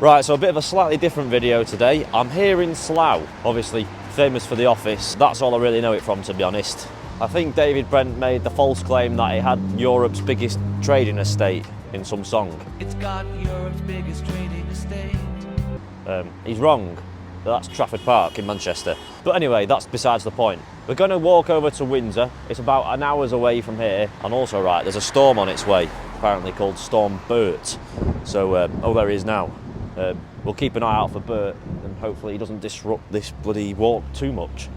Right, so a bit of a slightly different video today. I'm here in Slough, obviously famous for The Office. That's all I really know it from, to be honest. I think David Brent made the false claim that it had Europe's biggest trading estate in some song. It's got Europe's biggest trading estate. He's wrong. That's Trafford Park in Manchester. But anyway, that's besides the point. We're going to walk over to Windsor. It's about an hour's away from here. And also, right, there's a storm on its way, apparently called Storm Bert. So, oh, there he is now. We'll keep an eye out for Bert, and hopefully he doesn't disrupt this bloody walk too much.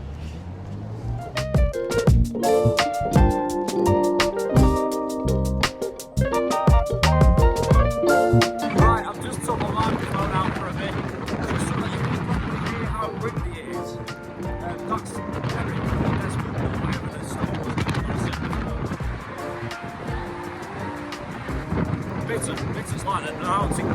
Right, I've just took my microphone out for a bit, just so that you can probably hear how windy it is. That's Eric, there's whatever the storm was. Bits like that now, I think.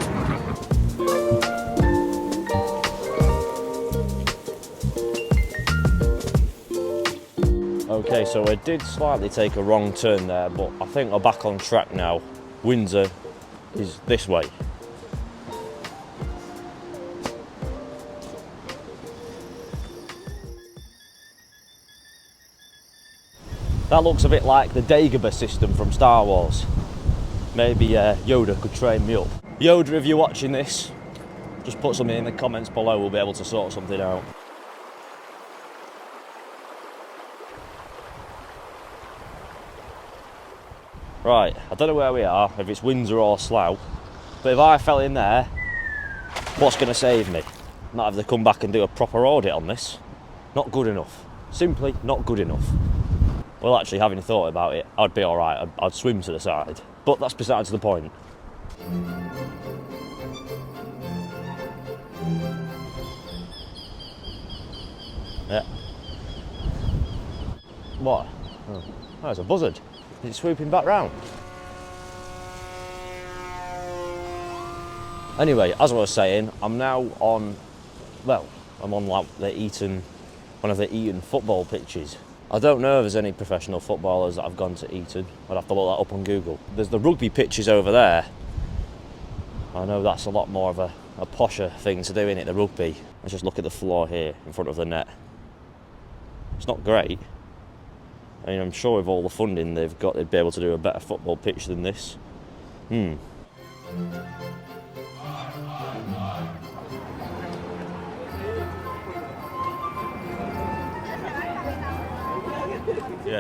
Okay, so I did slightly take a wrong turn there, but I think we're back on track now. Windsor is this way. That looks a bit like the Dagobah system from Star Wars. Maybe Yoda could train me up. Yoda, if you're watching this, just put something in the comments below, we'll be able to sort something out. Right, I don't know where we are, if it's Windsor or Slough, but if I fell in there, what's going to save me? Might have to come back and do a proper audit on this. Not good enough. Simply not good enough. Well, actually, having thought about it, I'd be alright. I'd swim to the side. But that's besides the point. Yeah. What? Oh, there's a buzzard. Is it swooping back round? Anyway, as I was saying, I'm now on, well, I'm on like the Eton, one of the Eton football pitches. I don't know if there's any professional footballers that have gone to Eton. I'd have to look that up on Google. There's the rugby pitches over there. I know that's a lot more of a posher thing to do, innit, the rugby. Let's just look at the floor here in front of the net. It's not great. I mean, I'm sure with all the funding they've got, they'd be able to do a better football pitch than this. Yeah,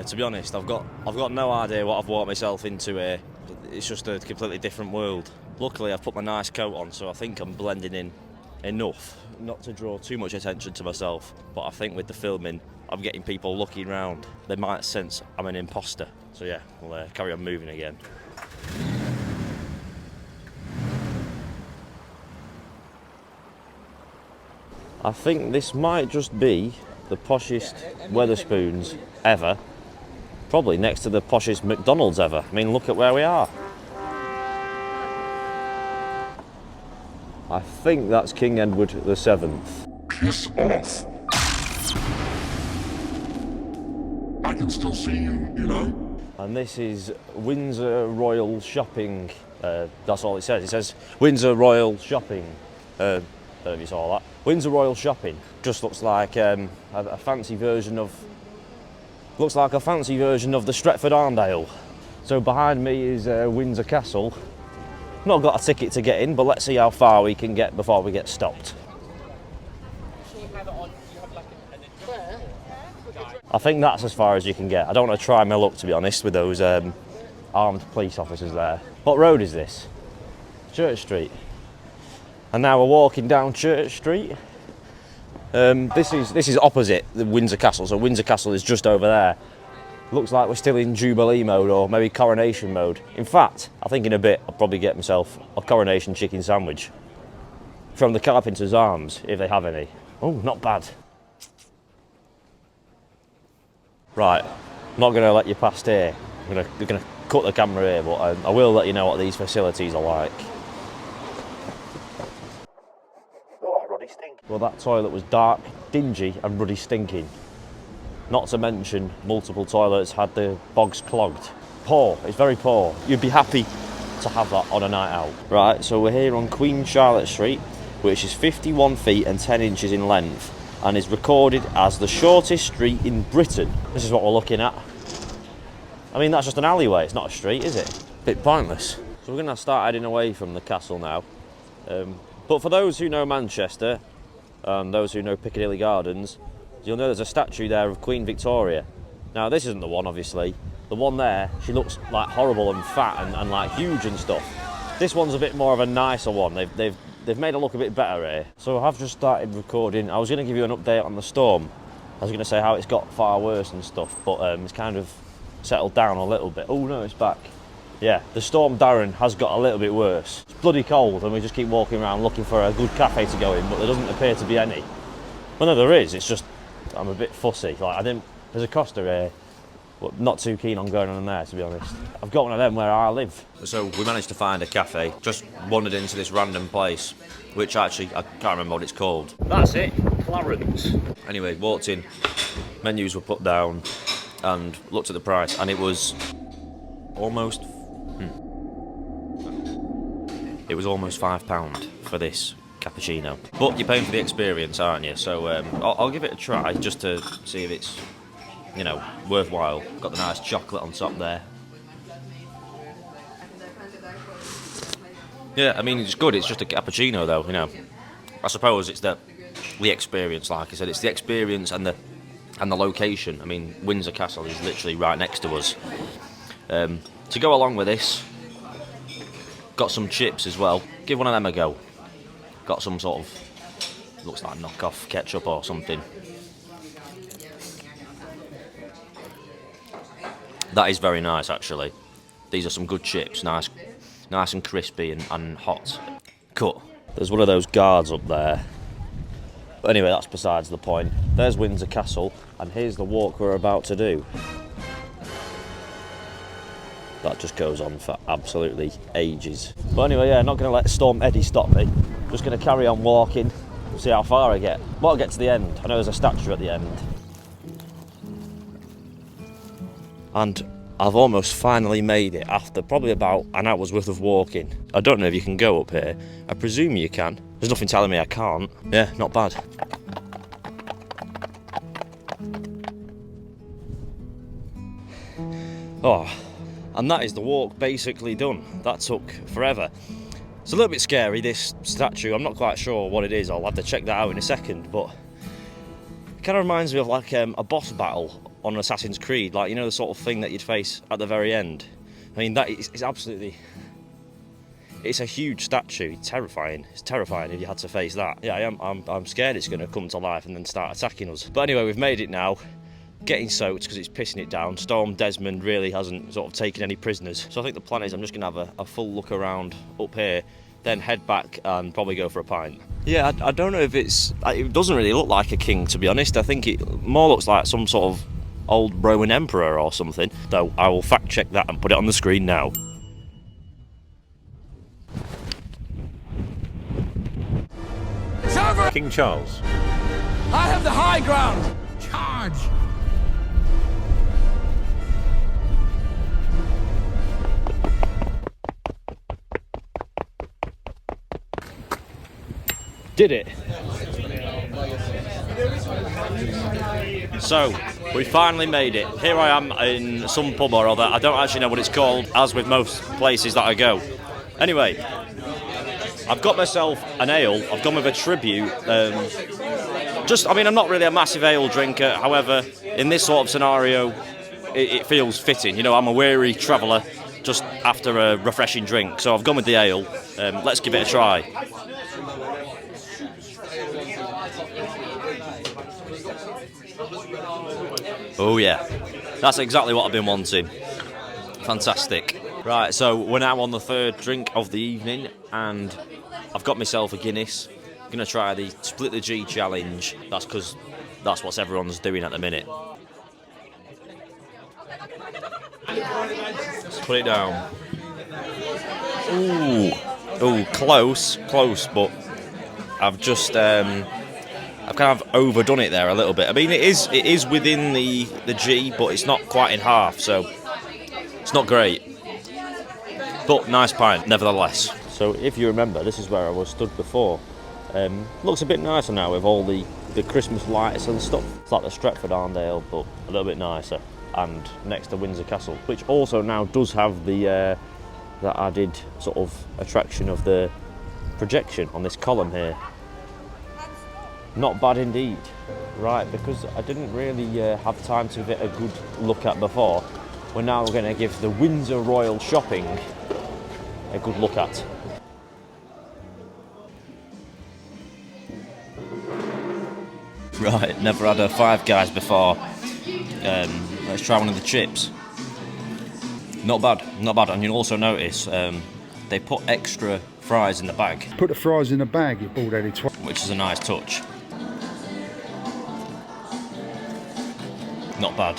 to be honest, I've got no idea what I've walked myself into here. It's just a completely different world. Luckily, I've put my nice coat on, so I think I'm blending in enough not to draw too much attention to myself. But I think with the filming, I'm getting people looking round. They might sense I'm an imposter. So yeah, we'll carry on moving again. I think this might just be the poshest Wetherspoons ever. Probably next to the poshest McDonald's ever. I mean, look at where we are. I think that's King Edward VII. Piss off. I can still see you, you know. And this is Windsor Royal Shopping. That's all it says. It says Windsor Royal Shopping. I don't know if you saw that. Windsor Royal Shopping. Just looks like a fancy version of. Looks like a fancy version of the Stretford Arndale. So behind me is Windsor Castle. Not got a ticket to get in, but let's see how far we can get before we get stopped. I think that's as far as you can get. I don't want to try my luck, to be honest, with those armed police officers there. What road is this? Church Street. And now we're walking down Church Street. This is opposite the Windsor Castle, so Windsor Castle is just over there. Looks like we're still in Jubilee mode or maybe coronation mode. In fact, I think in a bit I'll probably get myself a coronation chicken sandwich from the Carpenter's Arms, if they have any. Oh, not bad. Right, I'm not going to let you past here. We're going to cut the camera here, but I will let you know what these facilities are like. Oh, ruddy stink. Well, that toilet was dark, dingy and ruddy stinking. Not to mention multiple toilets had the bogs clogged. Poor, it's very poor. You'd be happy to have that on a night out. Right, so we're here on Queen Charlotte Street, which is 51 feet and 10 inches in length, and is recorded as the shortest street in Britain. This is what we're looking at. I mean, that's just an alleyway, it's not a street, is it? Bit pointless. So we're going to start heading away from the castle now. But for those who know Manchester, and those who know Piccadilly Gardens, you'll know there's a statue there of Queen Victoria. Now, this isn't the one, obviously. The one there, she looks like horrible and fat and like huge and stuff. This one's a bit more of a nicer one. They've made it look a bit better here. So I've just started recording. I was going to give you an update on the storm. I was going to say how it's got far worse and stuff, but it's kind of settled down a little bit. Oh no, it's back. Yeah, the storm Darren has got a little bit worse. It's bloody cold and we just keep walking around looking for a good cafe to go in, but there doesn't appear to be any. Well, no, there is. It's just I'm a bit fussy. Like there's a Costa here, but not too keen on going on there, to be honest. I've got one of them where I live. So we managed to find a cafe. Just wandered into this random place, which actually I can't remember what it's called. That's it, Clarence. Anyway, walked in. Menus were put down, and looked at the price, and it was almost. It was almost £5 for this cappuccino. But you're paying for the experience, aren't you? So I'll give it a try just to see if it's, you know, worthwhile. Got the nice chocolate on top there. Yeah, I mean, it's good. It's just a cappuccino, though, you know. I suppose it's the experience, like I said. It's the experience and the location. I mean, Windsor Castle is literally right next to us. To go along with this, got some chips as well. Give one of them a go. Got some sort of, looks like knockoff ketchup or something. That is very nice, actually. These are some good chips, nice and crispy and hot. Cut. There's one of those guards up there. But anyway, that's besides the point. There's Windsor Castle, and here's the walk we're about to do. That just goes on for absolutely ages. But anyway, yeah, not going to let Storm Eddy stop me. Just going to carry on walking, see how far I get. Well, I'll get to the end. I know there's a statue at the end. And I've almost finally made it after probably about an hour's worth of walking. I don't know if you can go up here. I presume you can. There's nothing telling me I can't. Yeah, not bad. Oh. And that is the walk basically done. That took forever. It's a little bit scary, this statue. I'm not quite sure what it is. I'll have to check that out in a second, but it kind of reminds me of like a boss battle on Assassin's Creed, like, you know, the sort of thing that you'd face at the very end. I mean, that is absolutely... It's a huge statue. It's terrifying. It's terrifying if you had to face that. Yeah, I'm scared it's going to come to life and then start attacking us. But anyway, we've made it now. Getting soaked because it's pissing it down. Storm Desmond really hasn't sort of taken any prisoners. So I think the plan is I'm just going to have a full look around up here, then head back and probably go for a pint. Yeah, I don't know if it doesn't really look like a king, to be honest. I think it more looks like some sort of old Roman emperor or something. Though I will fact check that and put it on the screen now. King Charles. I have the high ground! Charge! Did it? So, we finally made it. Here I am in some pub or other. I don't actually know what it's called, as with most places that I go. Anyway, I've got myself an ale. I've gone with a tribute. I mean, I'm not really a massive ale drinker. However, in this sort of scenario, it feels fitting. You know, I'm a weary traveller just after a refreshing drink. So I've gone with the ale. Let's give it a try. Oh yeah, that's exactly what I've been wanting. Fantastic. Right, so we're now on the third drink of the evening, and I've got myself a Guinness. I'm going to try the Split the G challenge. That's because that's what everyone's doing at the minute. Let's put it down. Ooh, close, but I've just I've kind of overdone it there a little bit. I mean, it is within the G, but it's not quite in half, so it's not great. But nice pint, nevertheless. So if you remember, this is where I was stood before. Looks a bit nicer now with all the Christmas lights and stuff. It's like the Stretford Arndale, but a little bit nicer. And next to Windsor Castle, which also now does have the that added sort of attraction of the projection on this column here. Not bad indeed. Right, because I didn't really have time to get a good look at before, we're now going to give the Windsor Royal shopping a good look at. Right, never had a Five Guys before. Let's try one of the chips. Not bad, not bad. And you'll also notice they put extra fries in the bag. Put the fries in a bag, you bald-headed twat. Which is a nice touch. Not bad,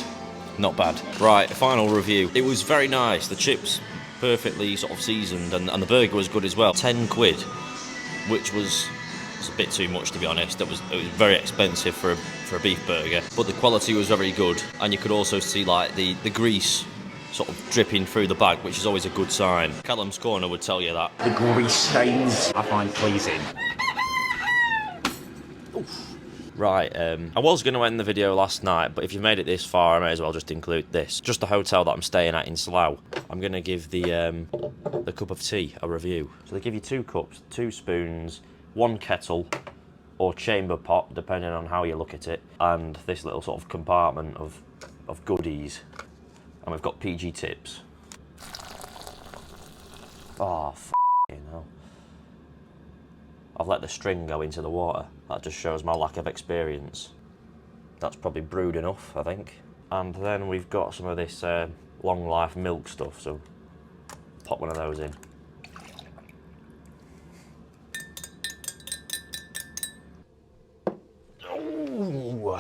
not bad. Right, final review. It was very nice. The chips perfectly sort of seasoned, and the burger was good as well. 10 quid, which was a bit too much, to be honest. It was very expensive for a beef burger, but the quality was very good, and you could also see like the grease sort of dripping through the bag, which is always a good sign. Callum's Corner would tell you that. The grease stains I find pleasing. Oof. Right, I was going to end the video last night, but if you've made it this far, I may as well just include this. Just the hotel that I'm staying at in Slough. I'm going to give the cup of tea a review. So they give you 2 cups, 2 spoons, 1 kettle, or chamber pot, depending on how you look at it, and this little sort of compartment of goodies. And we've got PG tips. Oh, f***ing hell. I've let the string go into the water. That just shows my lack of experience. That's probably brewed enough, I think. And then we've got some of this long life milk stuff, so pop one of those in. Ooh.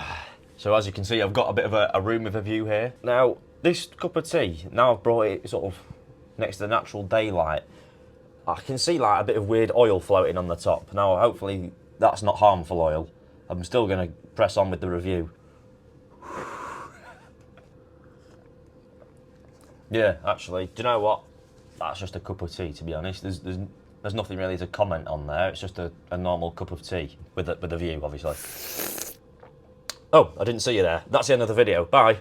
So as you can see, I've got a bit of a room with a view here. Now, this cup of tea, now I've brought it sort of next to the natural daylight, I can see like a bit of weird oil floating on the top. Now, hopefully that's not harmful oil. I'm still going to press on with the review. Yeah, actually, do you know what? That's just a cup of tea, to be honest. There's nothing really to comment on there. It's just a normal cup of tea with a view, obviously. Oh, I didn't see you there. That's the end of the video. Bye.